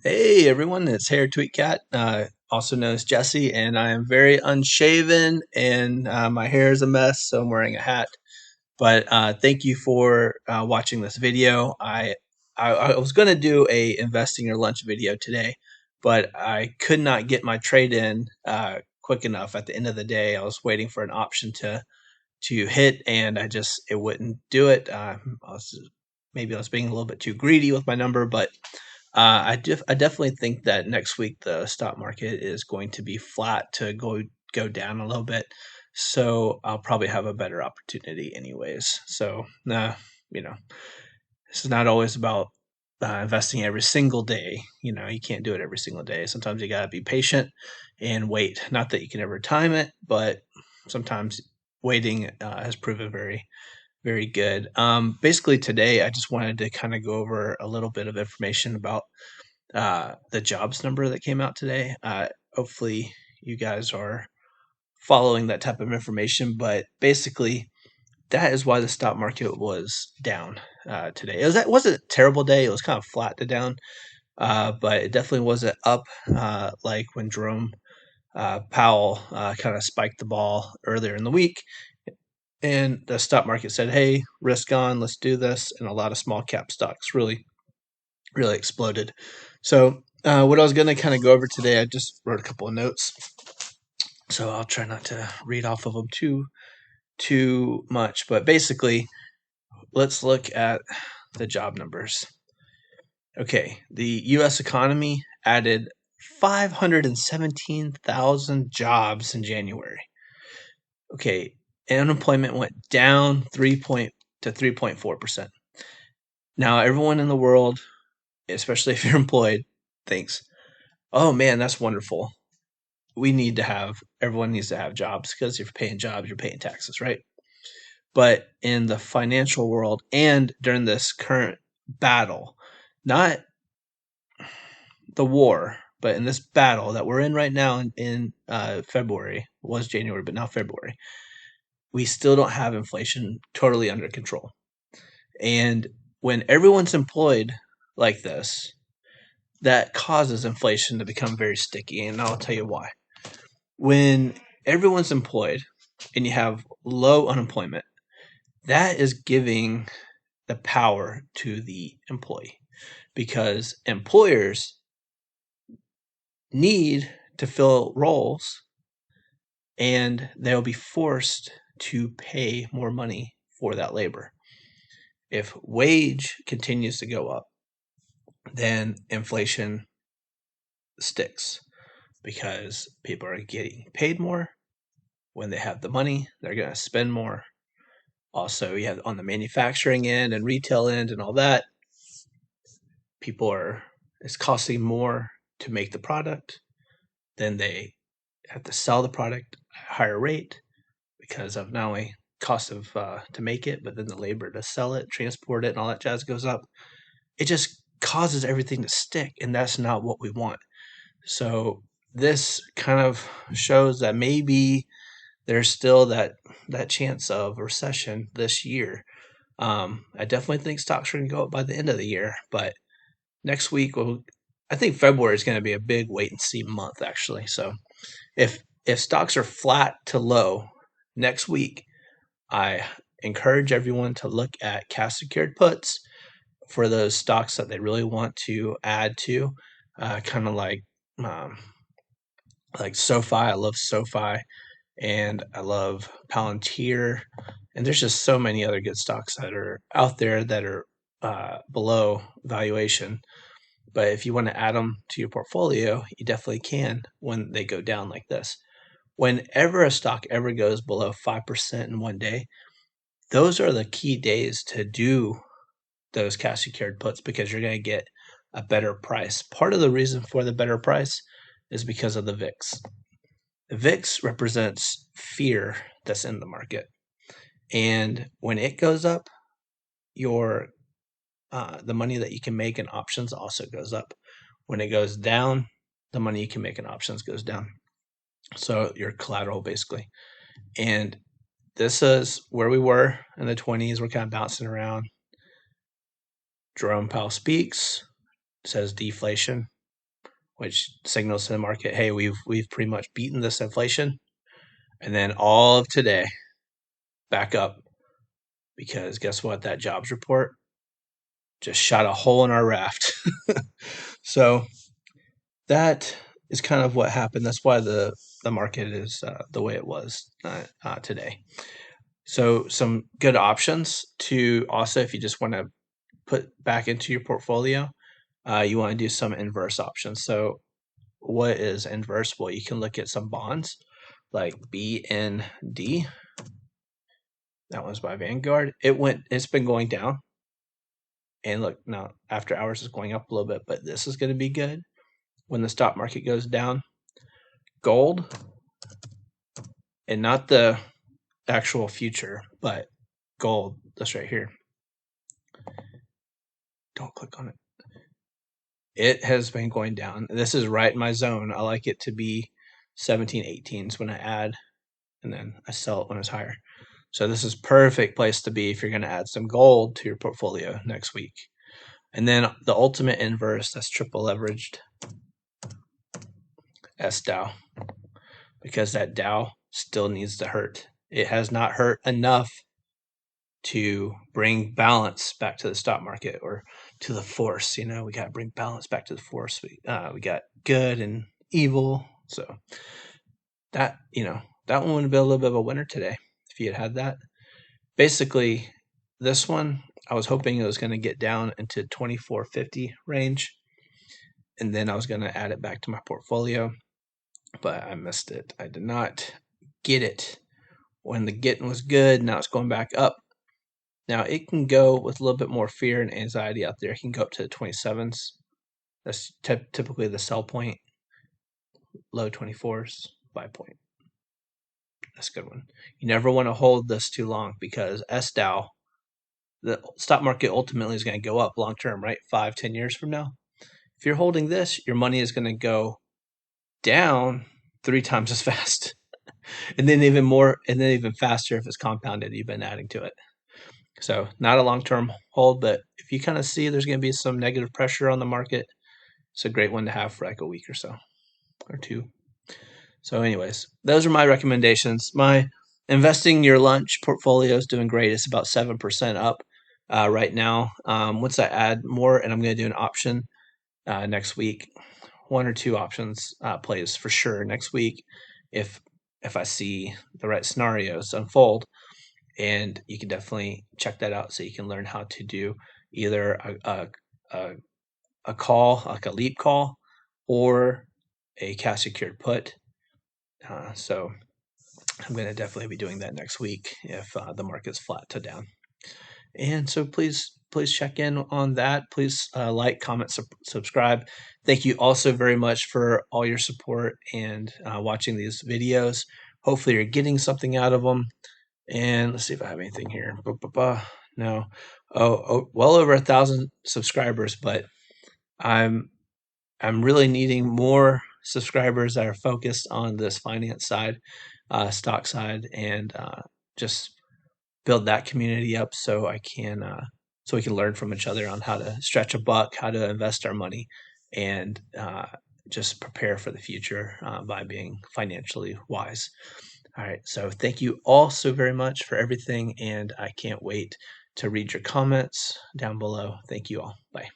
Hey everyone, it's Hair Tweet Cat, also known as Jesse, and I am very unshaven and my hair is a mess, so I'm wearing a hat. But thank you for watching this video. I was going to do a investing your lunch video today, but I could not get my trade in quick enough. At the end of the day, I was waiting for an option to hit, and it wouldn't do it. Maybe I was being a little bit too greedy with my number, but I definitely think that next week the stock market is going to be flat to go down a little bit. So I'll probably have a better opportunity anyways. So you know, this is not always about investing every single day. You can't do it every single day. Sometimes you gotta be patient and wait. Not that you can ever time it, but sometimes waiting has proven very good. Basically, today I just wanted to kind of go over a little bit of information about the jobs number that came out today. Hopefully, you guys are following that type of information, but basically, that is why the stock market was down today. It wasn't a terrible day. It was kind of flat to down, but it definitely wasn't up like when Jerome Powell kind of spiked the ball earlier in the week. And the stock market said, "Hey, risk on, let's do this," and a lot of small cap stocks really exploded. So, what I was going to kind of go over today, I just wrote a couple of notes, so I'll try not to read off of them too much. But basically, let's look at the job numbers. Okay, the U.S. economy added 517,000 jobs in January. Okay, unemployment went down 3.4%. Now, everyone in the world, especially if you're employed, thinks, "Oh man, that's wonderful. Everyone needs to have jobs because if you're paying jobs, you're paying taxes, right?" But in the financial world and during this current battle, not the war, but in this battle that we're in right now in February, it was January, but now February, we still don't have inflation totally under control. And when everyone's employed like this, that causes inflation to become very sticky. And I'll tell you why. When everyone's employed and you have low unemployment, that is giving the power to the employee because employers need to fill roles and they'll be forced to pay more money for that labor. If wage continues to go up, then inflation sticks because people are getting paid more. When they have the money, they're going to spend more. Also, you have on the manufacturing end and retail end and all that, it's costing more to make the product. Then they have to sell the product at a higher rate because of not only cost of to make it, but then the labor to sell it, transport it, and all that jazz goes up. It just causes everything to stick, and that's not what we want. So this kind of shows that maybe there's still that chance of recession this year. I definitely think stocks are going to go up by the end of the year, but next week, I think February is going to be a big wait and see month, actually. So if stocks are flat to low next week, I encourage everyone to look at cash secured puts for those stocks that they really want to add to, kind of um, like SoFi. I love SoFi, and I love Palantir, and there's just so many other good stocks that are out there that are below valuation. But if you want to add them to your portfolio, you definitely can when they go down like this. Whenever a stock ever goes below 5% in one day, those are the key days to do those cash secured puts because you're going to get a better price. Part of the reason for the better price is because of the VIX. The VIX represents fear that's in the market. And when it goes up, your the money that you can make in options also goes up. When it goes down, the money you can make in options goes down. So your collateral basically. And this is where we were in the 20s. We're kind of bouncing around. Jerome Powell speaks, says deflation. which signals to the market, hey, we've pretty much beaten this inflation. And then all of today back up, because guess what? That jobs report just shot a hole in our raft. So that is kind of what happened. That's why the market is the way it was today. So some good options to also, if you just want to put back into your portfolio, you want to do some inverse options. So what is inverse? Well, you can look at some bonds like BND. That one's by Vanguard. It's been going down. And look, now after hours is going up a little bit, but this is going to be good when the stock market goes down. Gold, and not the actual future, but gold, this right here. Don't click on it. It has been going down. This is right in my zone. I like it to be 17, 18s when I add, and then I sell it when it's higher. So this is perfect place to be if you're going to add some gold to your portfolio next week. And then the ultimate inverse, that's triple leveraged SDOW, because that Dow still needs to hurt. It has not hurt enough to bring balance back to the stock market or to the force. We got to bring balance back to the force. We got good and evil. So that that one would be a little bit of a winner today if you had that. Basically, this one I was hoping it was going to get down into 2450 range, and then I was going to add it back to my portfolio, but I missed it. I did not get it when the getting was good. Now it's going back up. Now it can go with a little bit more fear and anxiety out there. It can go up to the 27s. That's typically the sell point. Low 24s, buy point. That's a good one. You never want to hold this too long, because SDOW, the stock market ultimately is going to go up long term, right? 5-10 years from now. If you're holding this, your money is going to go down 3 times as fast. And then even more, and then even faster if it's compounded, you've been adding to it. So not a long-term hold, but if you kind of see there's going to be some negative pressure on the market, it's a great one to have for like a week or so, or 2. So anyways, those are my recommendations. My investing your lunch portfolio is doing great. It's about 7% up right now. Once I add more, and I'm going to do an option next week, 1 or 2 options plays for sure next week if I see the right scenarios unfold. And you can definitely check that out so you can learn how to do either a call, like a leap call, or a cash secured put. So I'm going to definitely be doing that next week if the market's flat to down. And so please check in on that. Please like, comment, subscribe. Thank you also very much for all your support and watching these videos. Hopefully you're getting something out of them. And let's see if I have anything here. No. Well over 1,000 subscribers, but I'm really needing more subscribers that are focused on this finance side, stock side, and just build that community up so I can so we can learn from each other on how to stretch a buck, how to invest our money, and just prepare for the future by being financially wise. All right, so thank you all so very much for everything, and I can't wait to read your comments down below. Thank you all. Bye.